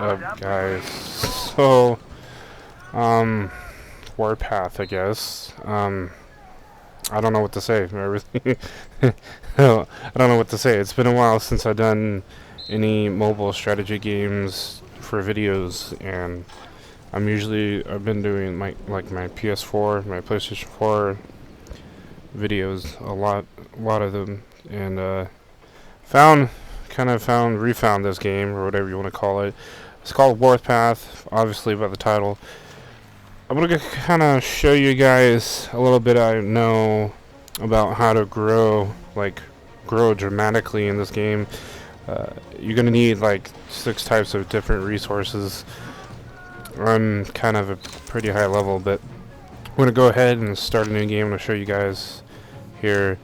up, guys? So, warpath, I guess. I don't know what to say. I really, I don't know what to say. It's been a while since I've done any mobile strategy games for videos, and I've been doing my PS4, my PlayStation 4 videos a lot of them, and refound this game, or whatever you want to call it. It's called Warpath, obviously by the title. I'm gonna kind of show you guys a little bit I know about how to grow dramatically in this game. You're gonna need like 6 types of different resources. I'm kind of a pretty high level, but I'm gonna go ahead and start a new game. I'm gonna show you guys here.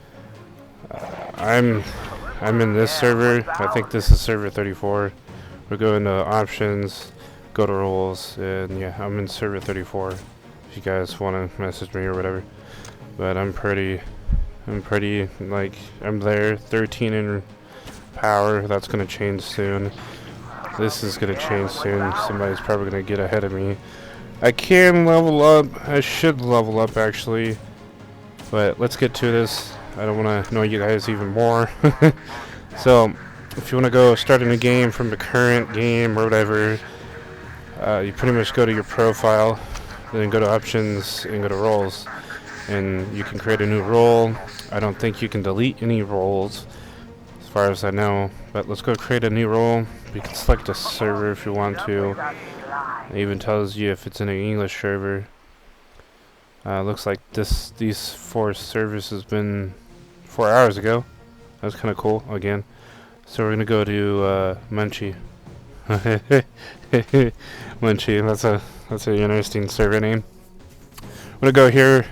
I'm in this server. I think this is server 34. We'll go into options, go to roles, and yeah, I'm in server 34. If you guys want to message me or whatever. But I'm there. 13 in power. That's gonna change soon. This is gonna change soon. Somebody's probably gonna get ahead of me. I can level up. I should level up actually. But let's get to this. I don't want to annoy you guys even more. So, if you want to go start a new game from the current game or whatever, you pretty much go to your profile, then go to options and go to roles, and you can create a new role. I don't think you can delete any roles, as far as I know. But let's go create a new role. You can select a server if you want to. It even tells you if it's in an English server. Looks like these 4 servers has been 4 hours ago. That's kind of cool. Again, so we're gonna go to Munchie. Munchie. That's an interesting server name. I'm gonna go here.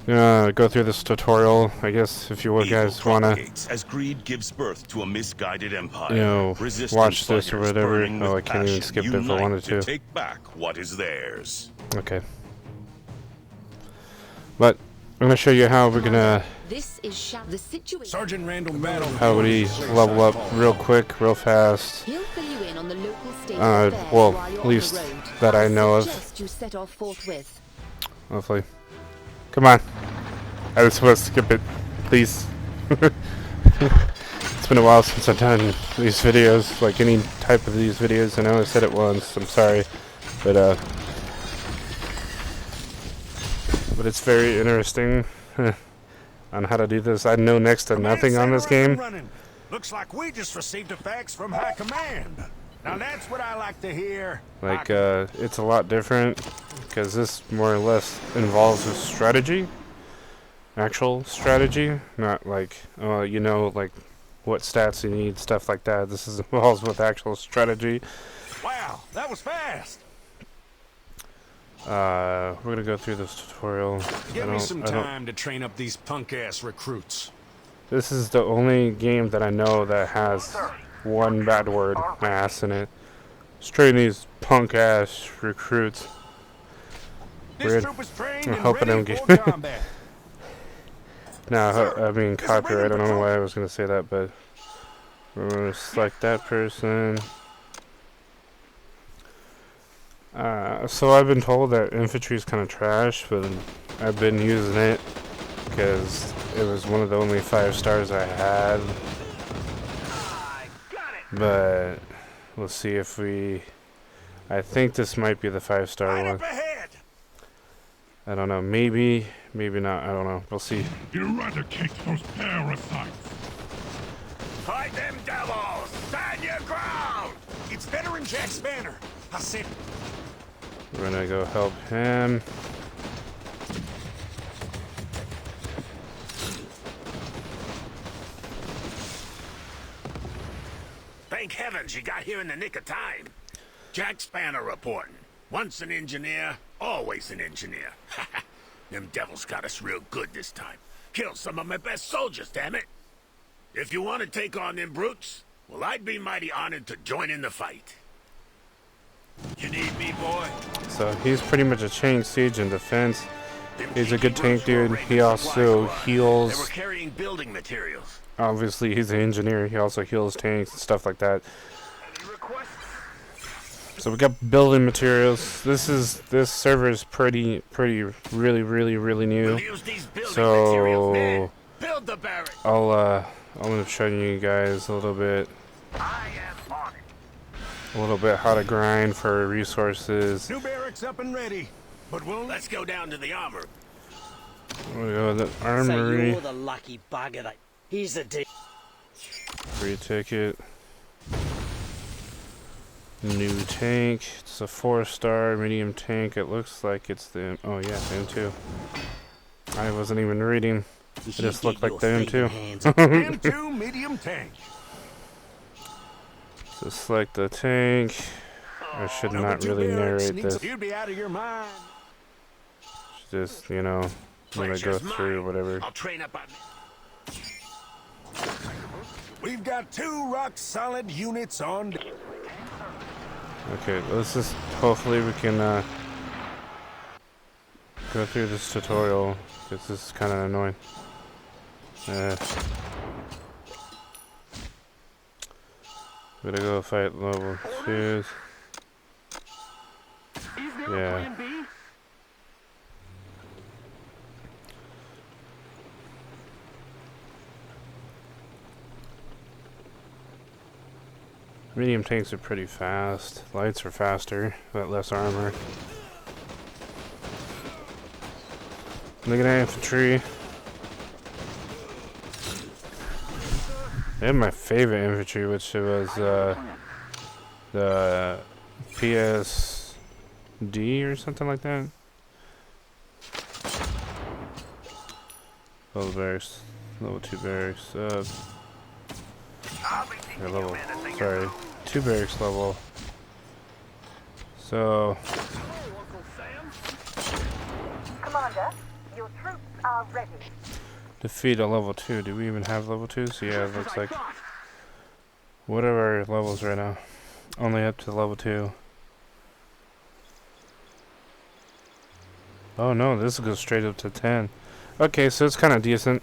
Go through this tutorial. I guess if you guys wanna, as greed gives birth to a misguided empire, watch this or whatever. Oh, I can't even skip it if I wanted to. Take back what is theirs. Okay. But I'm gonna show you how we're gonna how we level up real quick, real fast. Well, at least that I know of. Hopefully. Come on. I was supposed to skip it, please. It's been a while since I've done these videos, like any type of these videos. I know I said it once. I'm sorry, but it's very interesting on how to do this. I know next to nothing on this game. Looks like we just received a fax from High Command. Now that's what I like to hear. Like, it's a lot different, because this more or less involves a strategy. Actual strategy. Not like, like what stats you need, stuff like that. This involves with actual strategy. Wow, that was fast. We're gonna go through this tutorial. Give me some time to train up these punk-ass recruits. This is the only game that I know that has one bad word, ass, in it. Let's train these punk-ass recruits. This troop is trained I'm and hoping I ready don't for get combat. No, I mean copyright. I don't know why I was gonna say that, but we're gonna select that person. So I've been told that infantry is kind of trash, but I've been using it because it was one of the only 5 stars I had. But we'll see if I think this might be the 5-star one. I don't know. Maybe not. I don't know. We'll see. Eradicate those parasites. Fight them devils! Stand your ground! It's Veteran Jack Spanner. I said. We're gonna go help him. Thank heavens you got here in the nick of time. Jack Spanner reporting. Once an engineer, always an engineer. Them devils got us real good this time. Killed some of my best soldiers, damn it. If you want to take on them brutes, well, I'd be mighty honored to join in the fight. You need me, boy? So he's pretty much a chain siege in defense. He's a good tank dude. He also heals. They were carrying building materials. Obviously, he's an engineer. He also heals tanks and stuff like that. So we got building materials. This server is pretty really new. We'll use these building materials, So man. Build the barracks. I'm gonna show you guys a little bit I am on it. how to grind for resources. New barracks up and ready. But we'll Let's go down to the armor. We go to the So armory. you're the lucky bugger that... Here's the deal. Free ticket. New tank. It's a 4-star medium tank. It looks like it's the... Oh yeah, the M2. I wasn't even reading. It just looked like the M2. M2 medium tank. So select the tank. I should Number not 2 really barracks narrate needs this. You'd be out of your mind. Just, you know, when I go Pleasure's through mine. whatever. I'll train up on We've got 2 rock-solid units on... Okay, let's just... Hopefully we can go through this tutorial. Because this is kind of annoying. Gotta go fight level 2s. Yeah. Medium tanks are pretty fast. Lights are faster, but less armor. Look at that infantry. They have my favorite infantry, which was the PSD or something like that. Level barracks, level 2 barracks. Or level, sorry, 2 barracks level. So Commander, your troops are ready. defeat a level 2. Do we even have level 2s? Yeah, it looks like. What are our levels right now? Only up to level 2. Oh no, this goes straight up to 10. Okay, so it's kind of decent.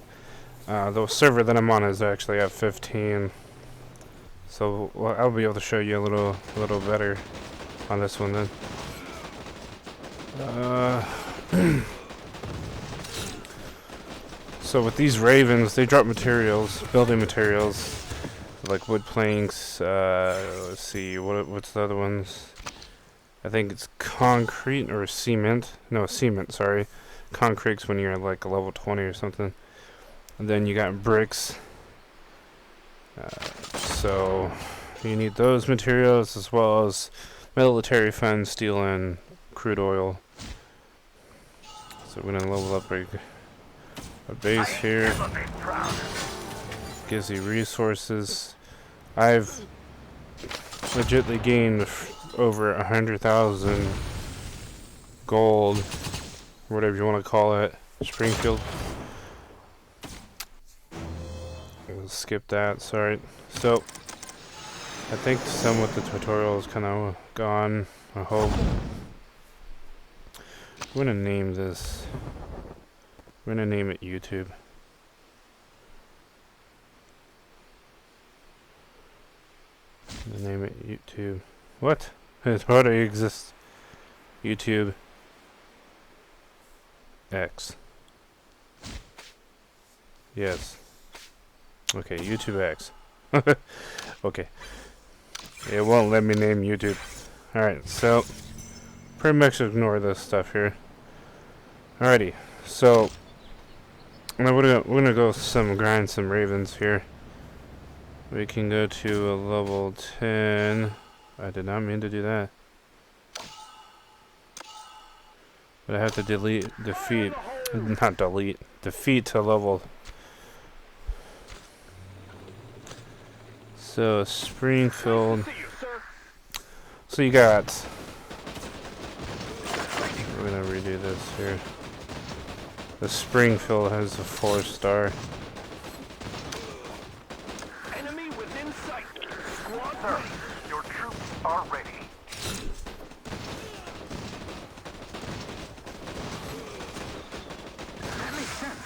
The server that I'm on is actually at 15. So well, I'll be able to show you a little better on this one then. So with these ravens, they drop materials, building materials, like wood planks. Let's see, what's the other ones? I think it's concrete or cement. No, cement. Sorry, concrete's when you're like a level 20 or something. And then you got bricks. So you need those materials as well as military funds, steel, and crude oil. So we're gonna level up our base here. Gives you resources. I've legitly gained over 100,000 gold, whatever you want to call it. Springfield. We'll skip that, sorry. So I think some with the tutorial is kind of gone, I hope. We're gonna name this. We're gonna name it YouTube. Name it YouTube. What? It already exists. YouTube X. Yes. Okay, YouTube X. Okay. It won't let me name YouTube. Alright, so pretty much ignore this stuff here. Alrighty, so now we're gonna go grind some ravens here. We can go to a level 10. I did not mean to do that. But I have to defeat to level. So Springfield. So you got. We're gonna redo this here. The Springfield has a 4-star. Enemy within sight. Squad ready. Your troops are ready. That makes sense.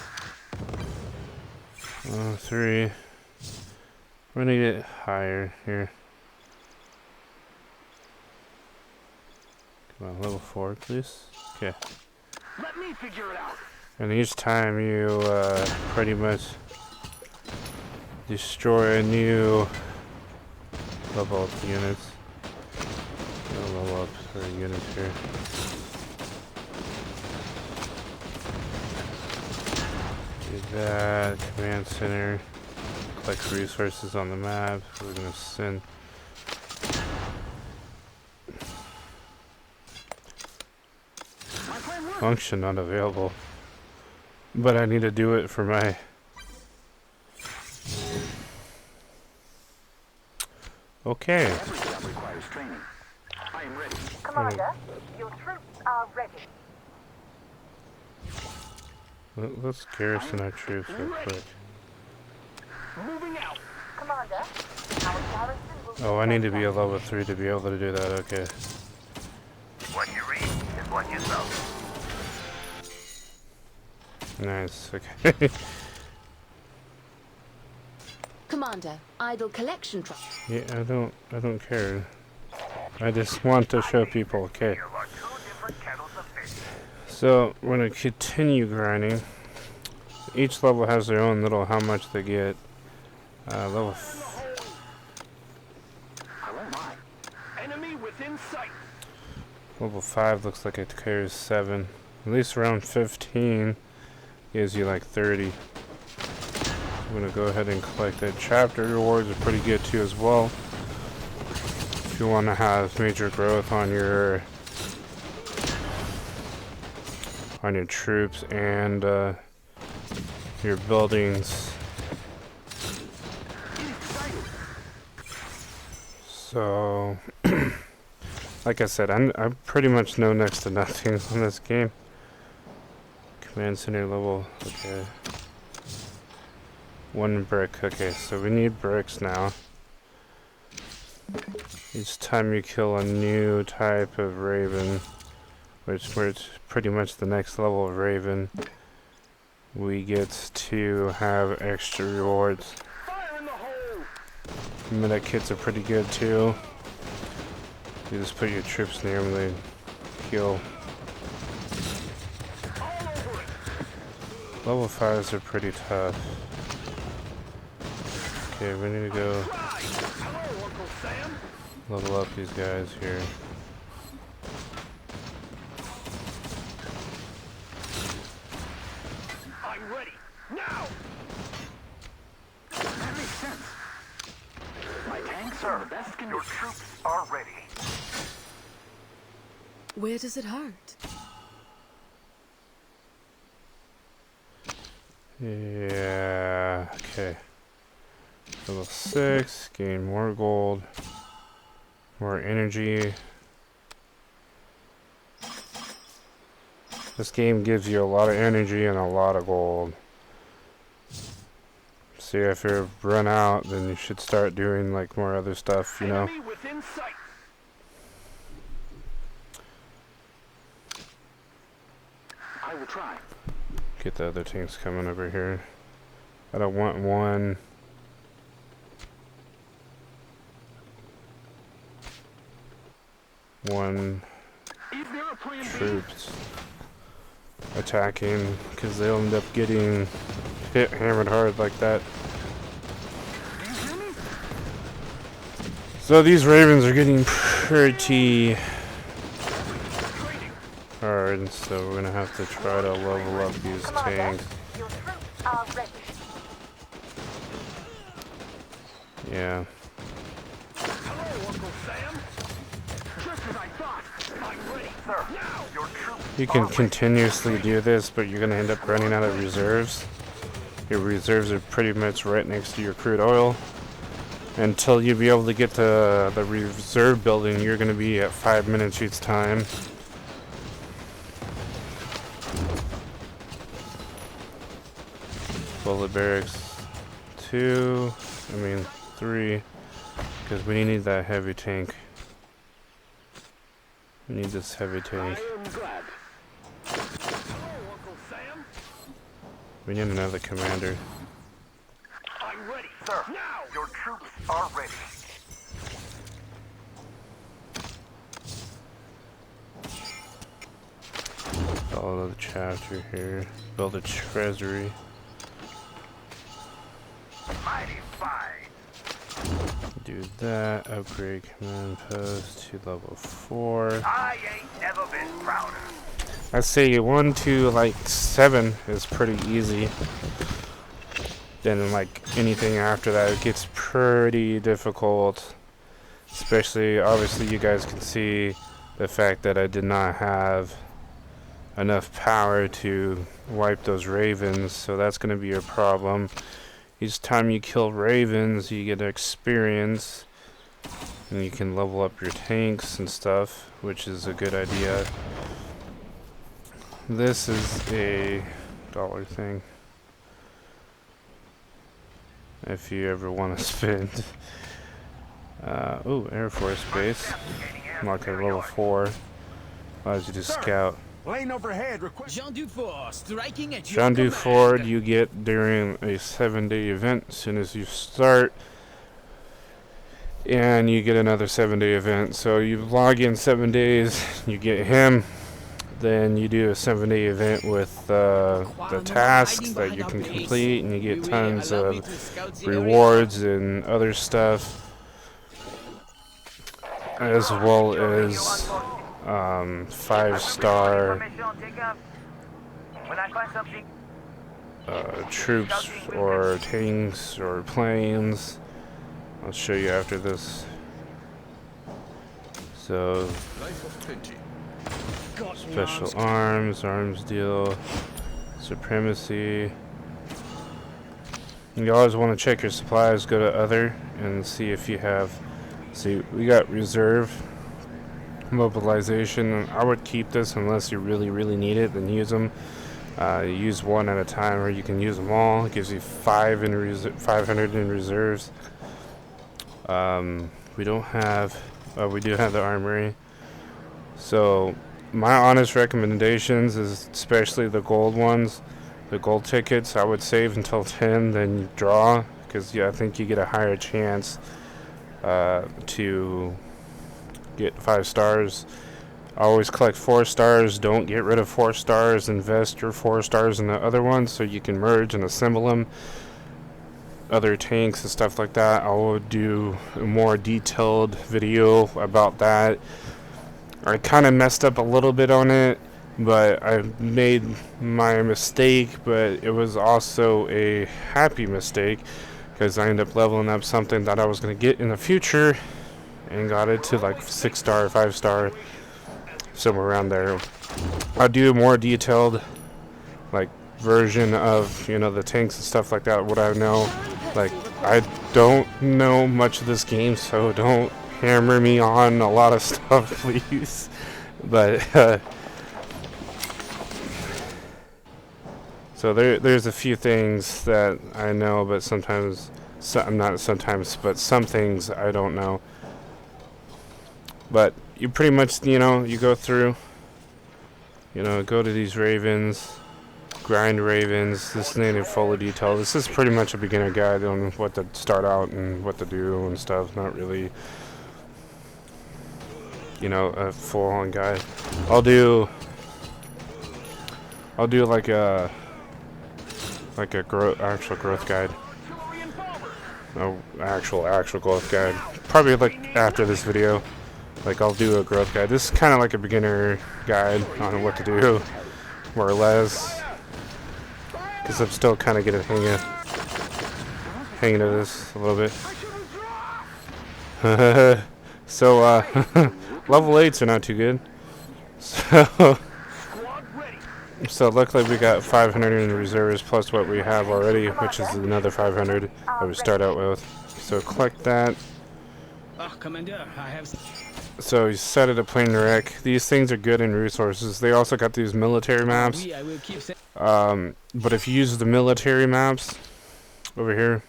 3. We're gonna get higher here. Come on, level 4, please. Okay. Let me figure it out. And each time you pretty much destroy a new level up units. Level up units here. Do that. Command center. Collect resources on the map. We're gonna send. Function unavailable. But I need to do it for my. Okay. Every job requires training. I am ready. Commander, your troops are ready. Let's garrison our troops real quick. Moving out. Commander, our garrison will... Oh, I need to be a level 3 to be able to do that, okay. What you read is what you sow. Nice, okay. Commander, idle collection truck. Yeah, I don't care. I just want to show people, okay. Here are two different kettles of fish. So, we're gonna continue grinding. Each level has their own little how much they get. Level I won't lie. Enemy within sight. level 5 looks like it carries 7. At least around 15 gives you like 30. I'm gonna go ahead and collect that. Chapter rewards are pretty good too as well. If you want to have major growth on your troops and your buildings. So, like I said, I pretty much know next to nothing on this game. Command center level, okay. 1 brick, okay, so we need bricks now. Each time you kill a new type of raven, which is pretty much the next level of raven, we get to have extra rewards. Fire in the hole. Meta kits are pretty good too. You just put your troops near them, they heal. All over it. Level 5s are pretty tough. Okay, we need to go Try. Hello, Uncle Sam. level up these guys here. I'm ready. Now. That makes sense. My tanks are in the best condition. Your troops are ready. Where does it hurt? Yeah, okay. Level 6, gain more gold, more energy. This game gives you a lot of energy and a lot of gold. So if you run out, then you should start doing like more other stuff, you know. Enemy within sight. I will try. Get the other tanks coming over here. I don't want one. Is there a plan B? Troops attacking because they'll end up getting hit hammered hard like that. Do you hear me? So these ravens are getting pretty Trading. hard, so we're gonna have to try to level up these Commander, tanks. your troops are ready. Yeah. Hello, Uncle Sam. Just as I thought. I'm ready. Sir, Now. your troops You can continuously do this, but you're gonna end up running out of reserves. Your reserves are pretty much right next to your crude oil. Until you be able to get to the reserve building, you're gonna be at 5 minutes each time. Bullet barracks 3, because we need that heavy tank. We need this heavy tank. I am glad. Hello, Uncle Sam. We need another commander. I'm ready. Sir, Now. your troops are ready. Follow the chapter here. Build a treasury. Mighty fine. Do that. Upgrade command post to level 4. I ain't never been prouder. I say 1 to like 7 is pretty easy. Then like anything after that, it gets pretty difficult. Especially, obviously, you guys can see the fact that I did not have enough power to wipe those ravens, so that's going to be a problem. Each time you kill ravens, you get experience, and you can level up your tanks and stuff, which is a good idea. This is a dollar thing, if you ever want to spend. Oh, Air Force Base. Unlock at level 4. Allows you to scout. Lane overhead. Jean Dufour, striking at your Jean command. Dufour you get during a 7-day event as soon as you start. And you get another 7-day event. So you log in 7 days, you get him. Then you do a 7-day event with the tasks that you can complete, and you get tons of rewards and other stuff. As well as 5-star troops or tanks or planes. I'll show you after this. So special arms deal, supremacy. You always want to check your supplies, go to other and see if you have. See, we got reserve mobilization. I would keep this unless you really need it, then use them. Use one at a time, or you can use them all. It gives you 500 in reserves. We don't have. We do have the armory. So my honest recommendations is, especially the gold ones, the gold tickets, I would save until 10, then you draw, because I think you get a higher chance to get 5 stars. Always collect 4 stars. Don't get rid of 4 stars. Invest your 4 stars in the other ones so you can merge and assemble them. Other tanks and stuff like that, I will do a more detailed video about that. I kind of messed up a little bit on it, but I made my mistake, but it was also a happy mistake, because I ended up leveling up something that I was going to get in the future and got it to like 6-star, 5-star, somewhere around there. I'll do a more detailed like version of, the tanks and stuff like that, what I know. Like, I don't know much of this game, so don't hammer me on a lot of stuff, please. But so there's a few things that I know, but sometimes, but some things I don't know. But you pretty much, you go through, go to these ravens, grind ravens. This ain't in full detail. This is pretty much a beginner guide on what to start out and what to do and stuff. Not really, a full-on guide. I'll do like a actual growth guide. No, actual growth guide. Probably like after this video. Like, I'll do a growth guide. This is kind of like a beginner guide on what to do, more or less. Because I'm still kind of getting hanging of this a little bit. So, level 8s are not too good. So luckily we got 500 in reserves plus what we have already, which is another 500 that we start out with. So collect that. Commander, I have. So you set it a plane wreck. These things are good in resources. They also got these military maps. But if you use the military maps over here,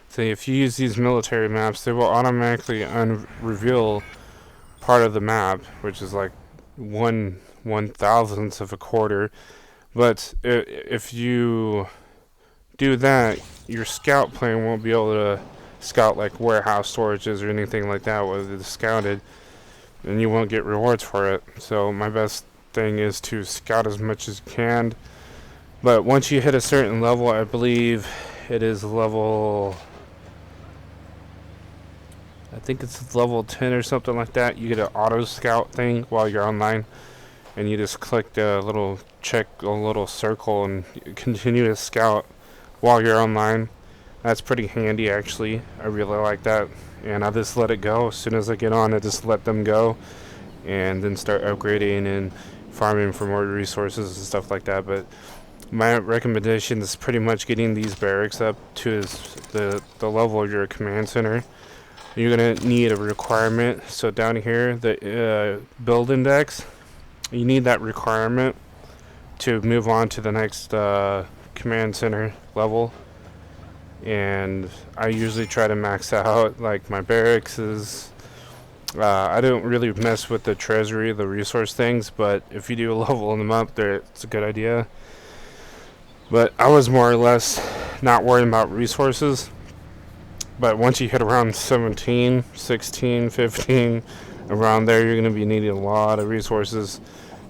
so if you use these military maps, they will automatically reveal part of the map, which is like 1/1000th of a quarter. But if you do that, your scout plane won't be able to scout like warehouse storages or anything like that where it's scouted, and you won't get rewards for it. So my best thing is to scout as much as you can. But once you hit a certain level, I believe it is level, I think it's level 10 or something like that, you get an auto scout thing while you're online, and you just click the little check, a little circle, and continue to scout while you're online. That's pretty handy, actually. I really like that, and I just let it go. As soon as I get on, I just let them go, and then start upgrading and farming for more resources and stuff like that. But my recommendation is pretty much getting these barracks up to the level of your command center. You're gonna need a requirement. So down here, the build index, you need that requirement to move on to the next command center level. And I usually try to max out like my barracks is. I don't really mess with the treasury, the resource things, but if you do level them up, it's a good idea. But I was more or less not worrying about resources. But once you hit around 17, 16, 15, around there, you're going to be needing a lot of resources.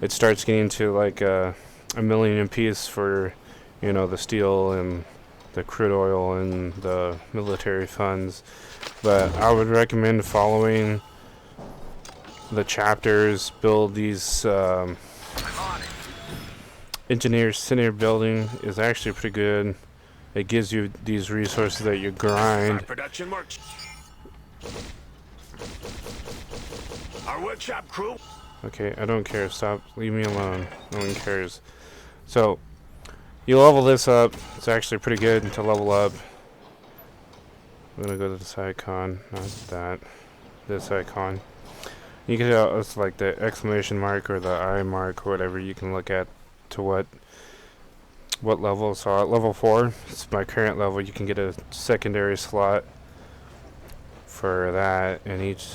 It starts getting to like a million apiece for, you know, the steel and the crude oil and the military funds. But I would recommend following the chapters, build these engineer center building is actually pretty good. It gives you these resources that you grind. Production works. Our workshop crew. Okay, I don't care. Stop. Leave me alone. No one cares. So, you level this up. It's actually pretty good to level up. I'm gonna go to this icon, not that. This icon. You can tell it's like the exclamation mark or the I mark or whatever. You can look at to what level. So at level 4, it's my current level. You can get a secondary slot for that, and each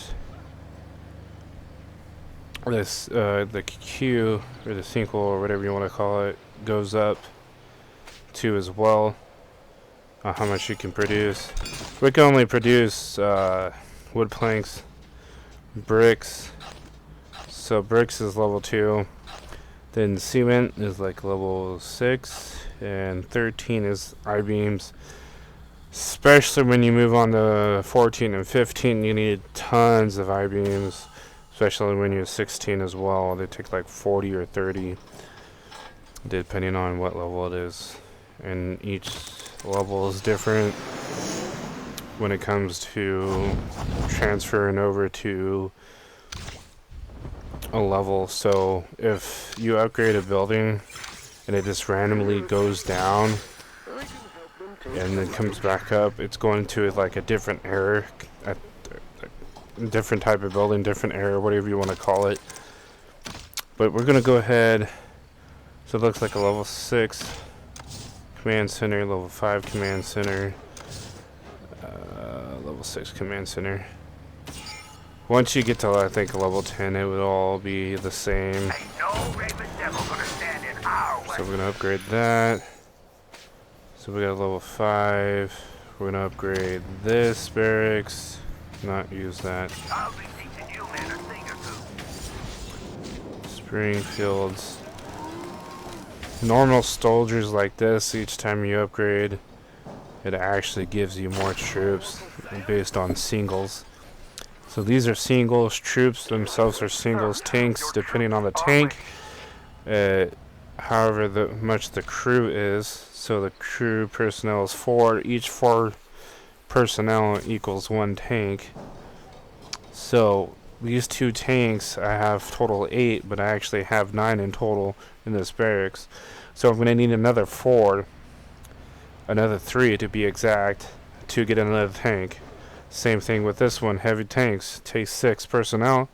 this the Q or the single or whatever you want to call it goes up to as well. How much you can produce. We can only produce wood planks, bricks. So bricks is level 2. Then cement is like level 6, and 13 is I-beams. Especially when you move on to 14 and 15, you need tons of I-beams. Especially when you're 16 as well. They take like 40 or 30, depending on what level it is. And each level is different when it comes to transferring over to a level. So if you upgrade a building and it just randomly goes down and then comes back up, it's going to like a different error, a different type of building, different error, whatever you want to call it. But we're gonna go ahead. So it looks like a level 6 command center, level 5 command center, level 6 command center. Once you get to, I think, level 10, it would all be the same. So we're going to upgrade that. So we got level 5. We're going to upgrade this barracks. Not use that. Springfields. Normal soldiers like this, each time you upgrade, it actually gives you more troops based on singles. So these are singles. Troops themselves are singles. Tanks, depending on the tank, however much the crew is. So the crew personnel is 4. Each 4 personnel equals 1 tank. So these 2 tanks, I have total 8, but I actually have 9 in total in this barracks. So I'm going to need another 4, another 3 to be exact, to get another tank. Same thing with this one, heavy tanks, takes 6 personnel.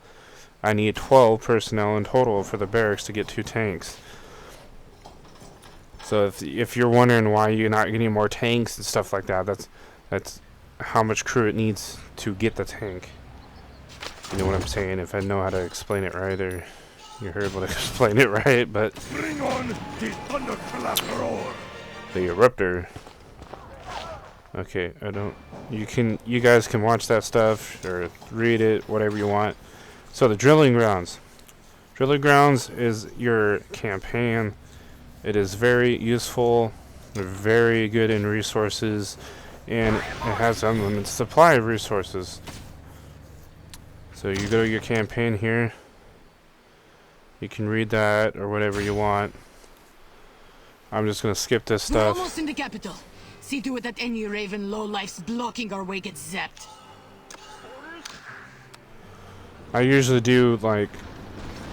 I need 12 personnel in total for the barracks to get 2 tanks. So if you're wondering why you're not getting more tanks and stuff like that, that's how much crew it needs to get the tank. You know what I'm saying? If I know how to explain it right, or you heard what I explained it right, but Bring on the thunderclap. the eruptor. Okay, you guys can watch that stuff or read it, whatever you want. So the drilling grounds. Driller Grounds is your campaign. It is very useful, very good in resources, and it has unlimited supply of resources. So you go to your campaign here. You can read that or whatever you want. I'm just gonna skip this We're stuff. almost in the capital. See to it that any Raven lowlifes blocking our way gets zapped. I usually do like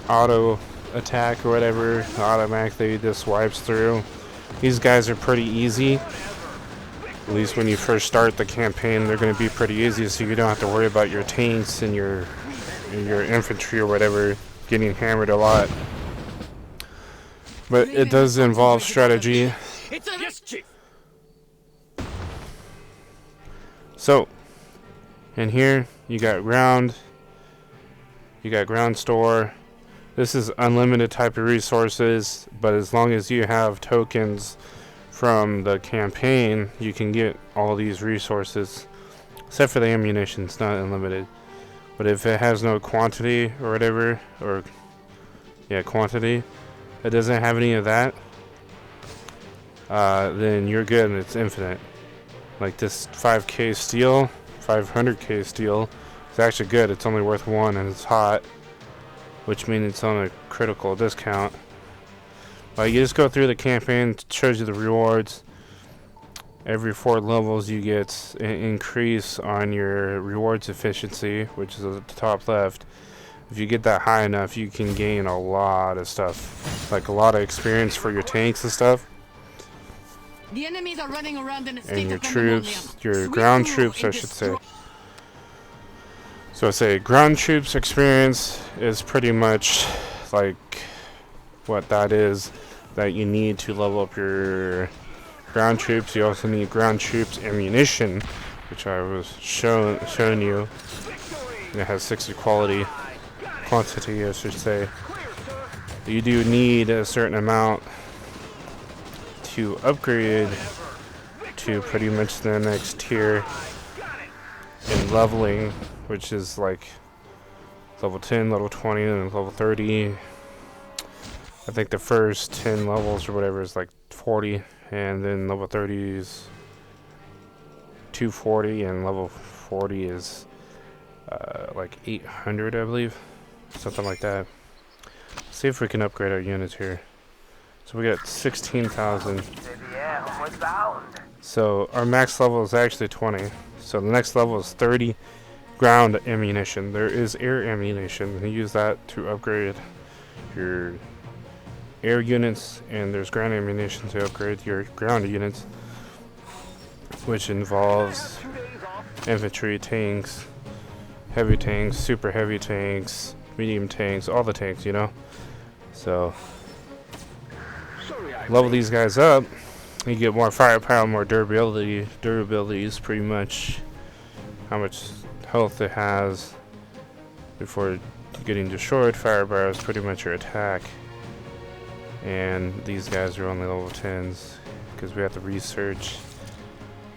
auto attack or whatever. Automatically just wipes through. These guys are pretty easy. At least when you first start the campaign, they're going to be pretty easy, so you don't have to worry about your tanks and your infantry or whatever getting hammered a lot. But it does involve strategy. It's a Yes, Chief. So, in here, you got ground store. This is unlimited type of resources, but as long as you have tokens from the campaign, you can get all these resources, except for the ammunition. It's not unlimited. But if it has no quantity or whatever, or yeah, quantity, it doesn't have any of that, then you're good and it's infinite. Like this 5k steel, 500k steel, it's actually good. It's only worth 1 and it's hot, which means it's on a critical discount. You just go through the campaign, it shows you the rewards. Every 4 levels you get an increase on your rewards efficiency, which is at the top left. If you get that high enough, you can gain a lot of stuff, like a lot of experience for your tanks and stuff. The enemies are running around in a And state your of troops, pandemonium. your Sweep ground through troops, I and should say. destroy- So I say ground troops experience is pretty much like what that is that you need to level up your ground troops. You also need ground troops ammunition, which I was showing you. It has 60 quantity, I should say. You do need a certain amount to upgrade to pretty much the next tier in leveling, which is like level 10, level 20, and level 30. I think the first 10 levels or whatever is like 40, and then level 30 is 240, and level 40 is like 800, I believe. Something like that. Let's see if we can upgrade our units here. So we got 16,000. So our max level is actually 20. So the next level is 30 ground ammunition. There is air ammunition. You use that to upgrade your air units, and there's ground ammunition to upgrade your ground units, which involves infantry, tanks, heavy tanks, super heavy tanks, medium tanks, all the tanks, you know. So level these guys up, you get more firepower, more durability. Durability is pretty much how much health it has before getting destroyed. Firepower is pretty much your attack. And these guys are only level 10s because we have to research,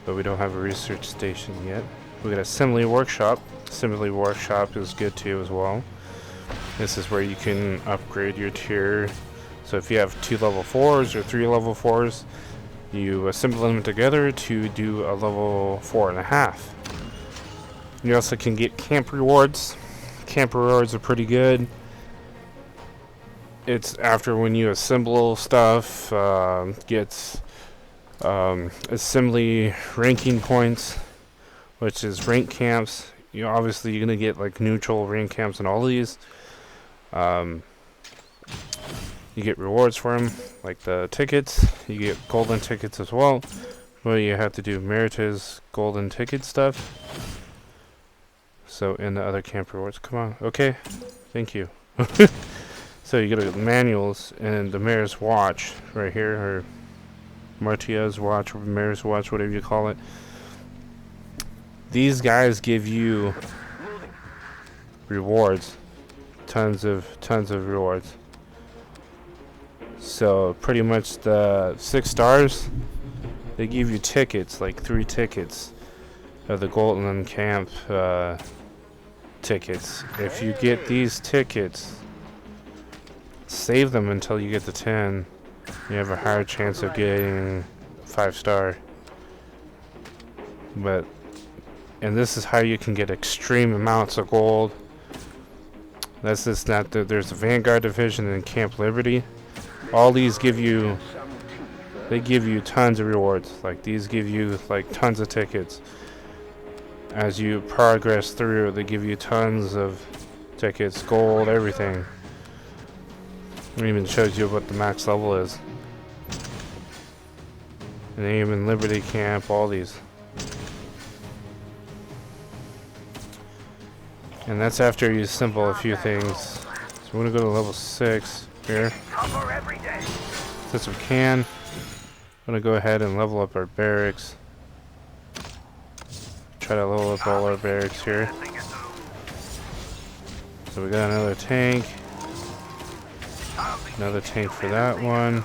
but we don't have a research station yet. We got assembly workshop. Assembly workshop is good too as well. This is where you can upgrade your tier. So if you have 2 level 4s or 3 level 4s, you assemble them together to do a level 4.5. You also can get camp rewards. Camp rewards are pretty good. It's after when you assemble stuff, gets assembly ranking points, which is rank camps. You know, obviously you're gonna get like neutral rank camps and all these. You get rewards for them, like the tickets. You get golden tickets as well. Well, you have to do Meritus golden ticket stuff. So in the other camp rewards, come on, okay, thank you. So you go to manuals and the Mayor's Watch right here, or Martia's Watch, or Mayor's Watch, whatever you call it. These guys give you rewards, tons of rewards. So pretty much the 6 stars, they give you tickets, like 3 tickets of the golden camp tickets. If you get these tickets, save them until you get to 10. You have a higher chance of getting 5-star. But, and this is how you can get extreme amounts of gold. That's just not the, there's the Vanguard Division and Camp Liberty. All these give you, they give you tons of rewards. Like these give you like tons of tickets. As you progress through, they give you tons of tickets, gold, everything. It even shows you what the max level is. And even Liberty Camp, all these. And that's after you assemble a few things. So we're gonna go to level 6 here. Since we can, I'm gonna go ahead and level up our barracks. Try to level up all our barracks here. So we got another tank. Another tank for that one.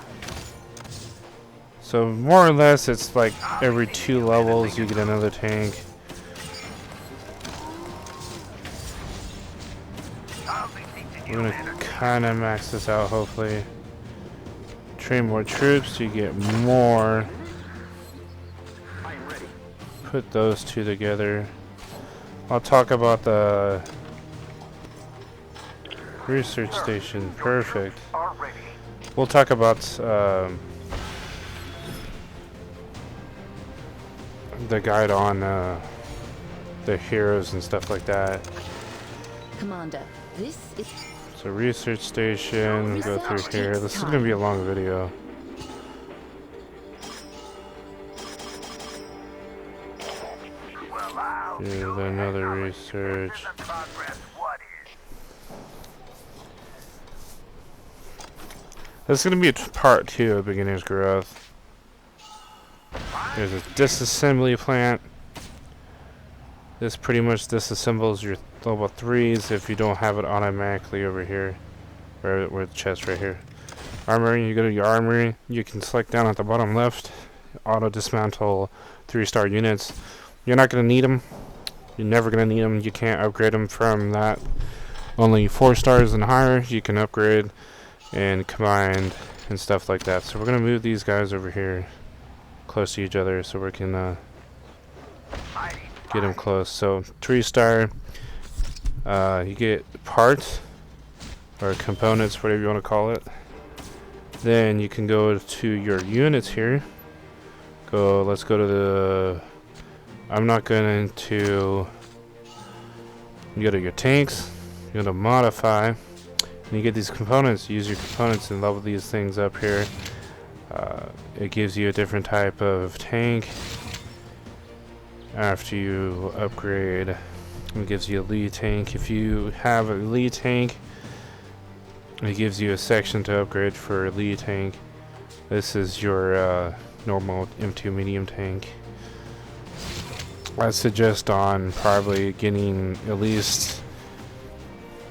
So more or less it's like every 2 levels you get another tank. We're gonna kind of max this out hopefully. Train more troops, you get more. Put those two together. I'll talk about the research station. Perfect. We'll talk about the guide on the heroes and stuff like that. Commander, this is... So research station, go through here. This is going to be a long video. Do another research. This is going to be part 2 of Beginner's Growth. There's a disassembly plant. This pretty much disassembles your level 3s if you don't have it automatically over here. Where the chest right here. Armory, you go to your armory. You can select down at the bottom left. Auto dismantle 3-star units. You're not going to need them. You're never going to need them. You can't upgrade them from that. Only 4 stars and higher you can upgrade and combine and stuff like that. So we're going to move these guys over here close to each other so we can get them close. So 3-star, you get parts or components, whatever you want to call it. Then you can go to your units here. Let's go to the... I'm not going to... You go to your tanks. You go to modify. And you get these components. Use your components and level these things up here. It gives you a different type of tank. After you upgrade, it gives you a lead tank. If you have a lead tank, it gives you a section to upgrade for a lead tank. This is your normal M2 medium tank. I suggest on probably getting at least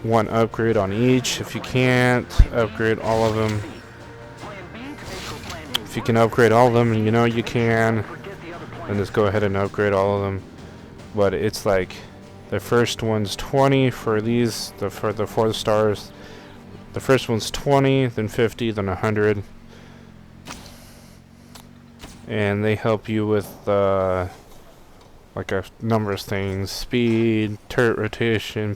1 upgrade on each. If you can't upgrade all of them, if you can upgrade all of them, and you know you can, then just go ahead and upgrade all of them. But it's like the first one's 20 for these, for the 4 stars. The first one's 20, then 50, then 100. And they help you with like a number of things: speed, turret rotation,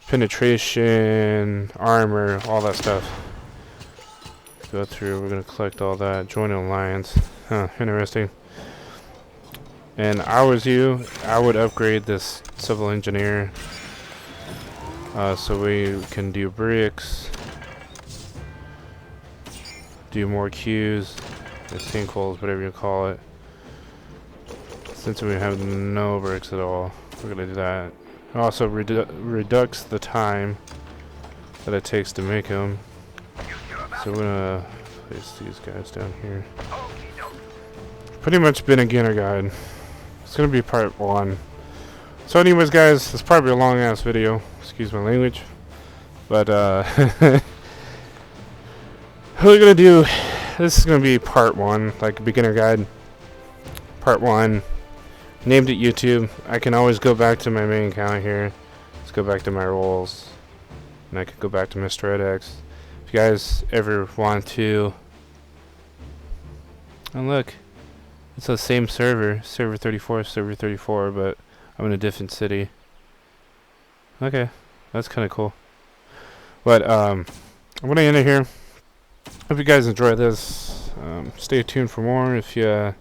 penetration, armor, all that stuff. Go through, we're gonna collect all that. Join an alliance. Huh, interesting. And I was you, I would upgrade this civil engineer so we can do bricks, do more queues, or sinkholes, whatever you call it. Since we have no bricks at all, we're gonna do that. It also reduces the time that it takes to make them. So we're gonna place these guys down here. Pretty much beginner guide. It's gonna be part 1. So anyways guys, it's probably a long ass video, excuse my language, but what we're gonna do, this is gonna be part 1, like a beginner guide. Part 1, named it YouTube. I can always go back to my main account here. Let's go back to my roles, and I could go back to Mr. Red X. If you guys ever want to... And look, it's the same server, server 34, but I'm in a different city. Okay, that's kind of cool. But I'm gonna end it here. Hope you guys enjoy this. Stay tuned for more. If you have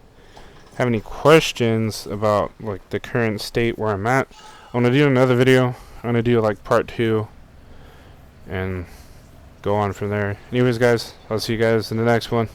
any questions about like the current state where I'm at, I'm gonna do another video. I'm gonna do like part 2 and go on from there. Anyways, guys, I'll see you guys in the next one.